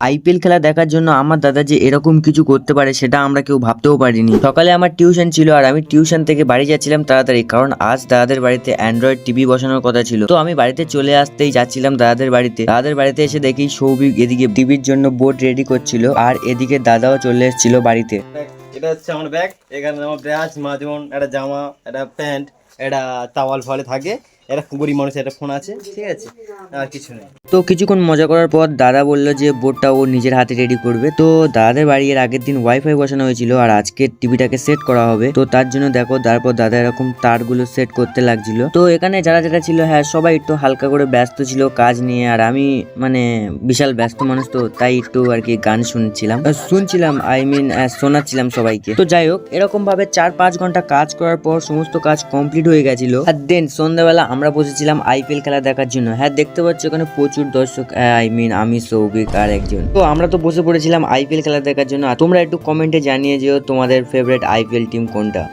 IPL খেলা দেখার জন্য আমার দাদা যে এরকম কিছু করতে পারে সেটা আমরা কেউ ভাবতেও পারিনি। সকালে আমার টিউশন ছিল আর আমি টিউশন থেকে বাড়ি যাচ্ছিলাম তাড়াতাড়ি, কারণ আজ দাদাদের বাড়িতে অ্যান্ড্রয়েড টিভি বসানোর কথা ছিল। তো আমি বাড়িতে চলে আসতেই যাচ্ছিলাম দাদাদের বাড়িতে এসে দেখি সৌভিক এদিকে টিভির জন্য বোর্ড রেডি করছিল আর এদিকে দাদাও চলে এসেছিল বাড়িতে। এটা হচ্ছে আমার ব্যাগ, এখানে আমার ব্রাশ, মাজুন, একটা জামা, একটা প্যান্ট, একটা তাওয়াল ফলে থাকে, একটা গরিব মানুষের একটা ফোন আছে, ঠিক আছে, আর কিছু নেই। তো কিছুক্ষণ মজা করার পর দাদা বললো যে বোর্ডটা ও নিজের হাতে রেডি করবে। তো দাদাদের বাড়ি এর আগের দিন ওয়াইফাই বসানো হয়েছিল আর আজকে টিভিটাকে সেট করা হবে, তো তার জন্য দেখো তারপর দাদা এরকম তারগুলো সেট করতে লাগছিল। তো এখানে যারা যারা ছিল হ্যাঁ সবাই একটু হালকা করে ব্যস্ত ছিল কাজ নিয়ে, আর আমি মানে বিশাল ব্যস্ত মানুষ, তো তাই একটু আর কি গান শুনছিলাম আই মিন শোনাচ্ছিলাম সবাইকে। তো যাই হোক এরকম ভাবে 4-5 ঘন্টা কাজ করার পর সমস্ত কাজ কমপ্লিট হয়ে গেছিল। আর দেন সন্ধ্যাবেলা আমরা বসেছিলাম আইপিএল খেলা দেখার জন্য। হ্যাঁ দেখতে পাচ্ছ এখানে প্রচুর দর্শক, আই মিন আমি, সৌভিক আর একজন। তো আমরা তো বসে পড়েছিলাম আইপিএল খেলা দেখার জন্য। আর তোমরা একটু কমেন্টে জানিয়ে যেও তোমাদের ফেভারিট আইপিএল টিম কোনটা।